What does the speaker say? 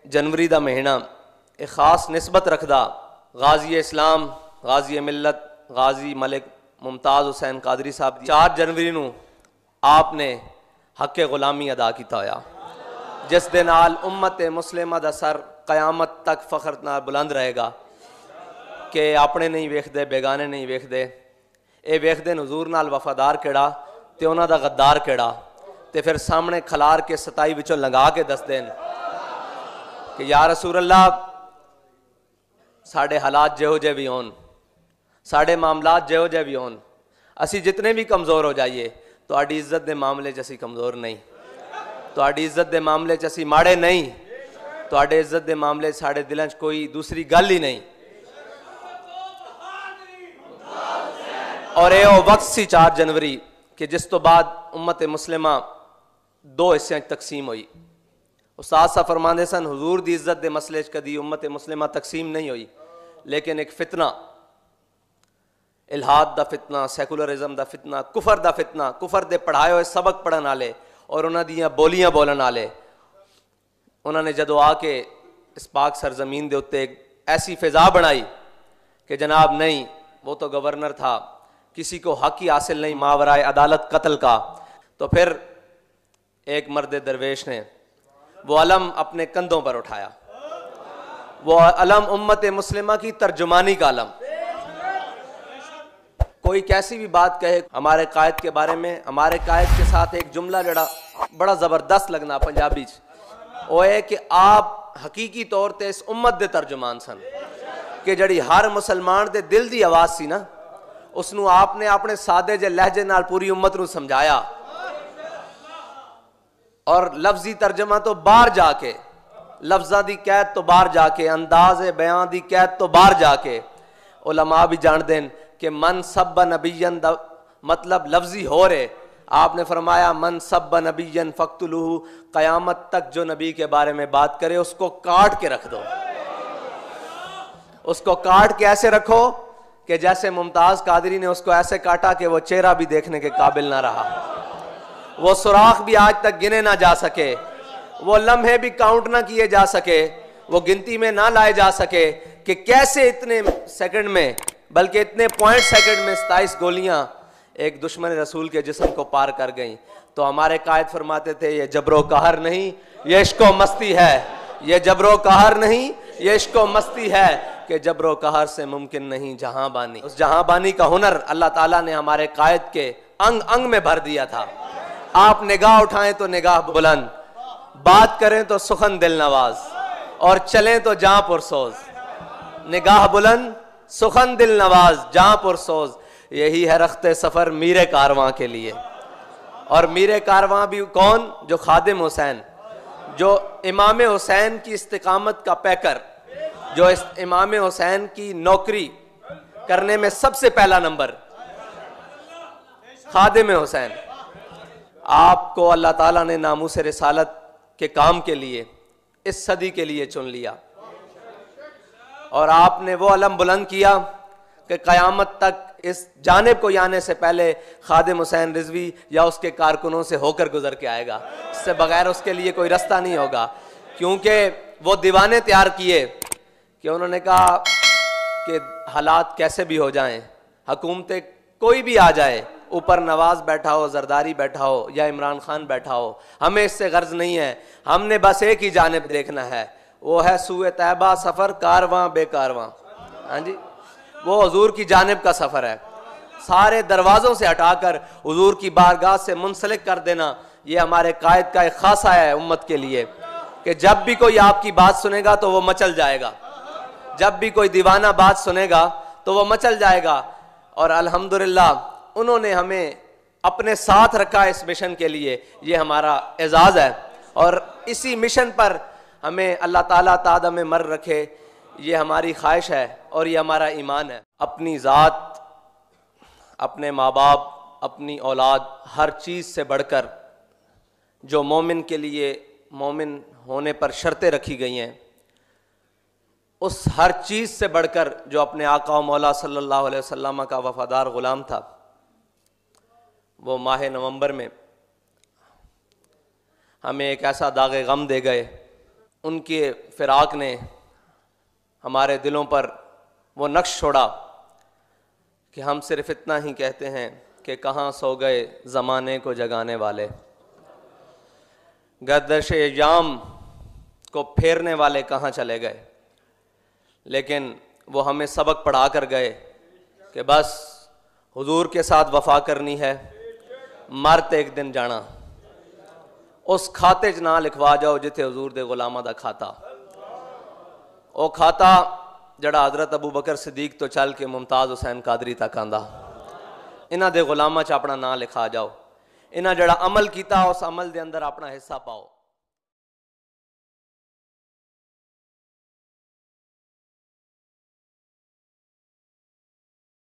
जनवरी का महीना एक खास निस्बत रखदा गाजी इस्लाम गाजी मिलत गाजी मलिक मुमताज़ हुसैन कादरी साहब 4 जनवरी ਨੂੰ आपने हक़ गुलामी अदा किया होया, जिस दे नाल उम्मत मुस्लिमा दा सर क़यामत तक फ़ख्र नाल बुलंद रहेगा कि अपने नहीं वेखदे बेगाने नहीं वेखदे, ये वेखदे हुजूर नाल वफादार केड़ा ते उन्हां दा गद्दार केड़ा, ते फिर सामने खलार के 27 विचों लंघा के दसदे कि या रसूल अल्लाह साढ़े हालात जिहो जे भी होन, साढ़े मामलात जिहो जे भी होन, असी जितने भी कमज़ोर हो जाइए तुहाडी इज्जत दे मामले च असी कमज़ोर नहीं, तुहाडी इज्जत दे मामले च असी माड़े नहीं, तुहाडे इज्जत दे मामले साढ़े दिलों च कोई दूसरी गल ही नहीं। और ये वक्त सी 4 जनवरी कि जिस तो बाद उम्मत मुस्लिमा 2 हिस्सों तकसीम हुई। उस्ताद साहब फरमांदे सन हुजूर दी इज्जत दे मसले च कदी उम्मत मुस्लिमा तकसीम नहीं हुई, लेकिन एक फितना, इल्हाद दा फितना, सैकुलरिज्म दा फितना, कुफर दा फितना, कुफर दे पढ़ाए हुए सबक पढ़न वाले और उन्हां दियां बोलियां बोलन वाले, उन्होंने जदों आके इस पाक सरजमीन दे उत्ते एक ऐसी फिजा बनाई कि जनाब नहीं, वो तो गवर्नर था, किसी को हक ही हासिल नहीं मावराए अदालत कत्ल का। तो फिर एक मर्द दरवेश ने वो अलम अपने कंधों पर उठाया, वो अलम उम्मत मुस्लिमा की तर्जुमानी का अलम। कोई कैसी भी बात कहे हमारे कायद के बारे में, हमारे कायद के साथ एक जुमला जड़ा बड़ा ज़बरदस्त लगना पंजाबी च, वो है कि आप हकीकी तौर पर इस उम्मत दे तर्जुमान सन कि जड़ी हर मुसलमान दे दिल दी आवाज़ सी ना, उसनू आपने अपने सादे जे लहजे नाल पूरी उम्मत नू समझाया। और लफ्जी तर्जमा तो बाहर जाके, लफ्ज़ां दी कैद तो बाहर जाके, अंदाज़े बयां दी कैद तो बाहर जाके उलमा भी जान देन कि मन सब्ब नबीयन दा मतलब लफ्जी हो रहे। आपने फरमाया मन सब्ब नबीयन फ़क्तुलूहु, क़यामत तक जो नबी के बारे में बात करे उसको काट के रख दो, उसको काट के ऐसे रखो कि जैसे मुमताज़ कादरी ने उसको ऐसे काटा कि वो चेहरा भी देखने के काबिल ना रहा, वो सुराख भी आज तक गिने ना जा सके, वो लम्हे भी काउंट ना किए जा सके, वो गिनती में ना लाए जा सके कि कैसे इतने सेकंड में, बल्कि इतने पॉइंट सेकंड में 27 गोलियां एक दुश्मन रसूल के जिस्म को पार कर गईं। तो हमारे कायद फरमाते थे ये जबरो कहर नहीं ये इश्को मस्ती है, ये जबरो कहर नहीं ये इश्को मस्ती है, कि जबरो कहर से मुमकिन नहीं जहां बानी। उस जहां बानी का हुनर अल्लाह ताला ने हमारे कायद के अंग अंग में भर दिया था। आप निगाह उठाएं तो निगाह बुलंद, बात करें तो सुखन दिल नवाज, और चलें तो जहां पुरसोज। निगाह बुलंद, सुखन दिल नवाज, जहां पुरसोज, यही है रख्ते सफर मीरे कारवां के लिए। और मीरे कारवां भी कौन? जो खादिम हुसैन, जो इमाम हुसैन की इस्तिकामत का पैकर, जो इस इमाम हुसैन की नौकरी करने में सबसे पहला नंबर, खादिम हुसैन। आपको अल्लाह ताला ने नामूस रिसालत के काम के लिए इस सदी के लिए चुन लिया, और आपने वो अलम बुलंद किया कि क़यामत तक इस जानिब को आने से पहले खादिम हुसैन रिजवी या उसके कारकुनों से होकर गुजर के आएगा, इससे बगैर उसके लिए कोई रास्ता नहीं होगा। क्योंकि वो दीवाने तैयार किए कि उन्होंने कहा कि हालात कैसे भी हो जाएं, हुकूमतें कोई भी आ जाए, ऊपर नवाज बैठा हो, जरदारी बैठा हो या इमरान खान बैठा हो, हमें इससे गर्ज नहीं है, हमने बस एक ही जानिब देखना है, वो है सूए तैबा सफ़र कारवां बेकारवां। हाँ जी, वो हुजूर की जानिब का सफ़र है। सारे दरवाज़ों से हटाकर हुजूर की बारगाह से मुंसलिक कर देना, ये हमारे कायद का एक खासा है उम्मत के लिए कि जब भी कोई आपकी बात सुनेगा तो वो मचल जाएगा, जब भी कोई दीवाना बात सुनेगा तो वो मचल जाएगा। और अल्हम्दुलिल्लाह उन्होंने हमें अपने साथ रखा इस मिशन के लिए, ये हमारा एजाज़ है। और इसी मिशन पर हमें अल्लाह ताला तादा में मर रखे, ये हमारी ख्वाहिश है और ये हमारा ईमान है। अपनी ज़ात, अपने माँ बाप, अपनी औलाद, हर चीज़ से बढ़कर जो मोमिन के लिए मोमिन होने पर शर्तें रखी गई हैं, उस हर चीज़ से बढ़कर जो अपने आका व मौला सल्लल्लाहु अलैहि वसल्लम का वफादार ग़ुलाम था, वो माह नवंबर में हमें एक ऐसा दाग़े गम दे गए ان کے فراق نے ہمارے دلوں پر وہ نقش چھوڑا کہ ہم صرف اتنا ہی کہتے ہیں کہ کہاں سو گئے زمانے کو جگانے والے، گردش ایام کو پھیرنے والے کہاں چلے گئے۔ لیکن وہ ہمیں سبق پڑھا کر گئے کہ بس حضور کے ساتھ وفا کرنی ہے، مرتے ایک دن جانا، اس کھاتے چ نہ لکھوا جاؤ جتھے حضور دے غلاماں دا کھاتا، او کھاتا جڑا حضرت ابو بکر صدیق تو چل کے ممتاز حسین قادری تک آندا، انہاں دے غلاماں چ اپنا نام لکھا جاؤ، انہاں جڑا عمل کیتا اس عمل دے اندر اپنا حصہ پاؤ۔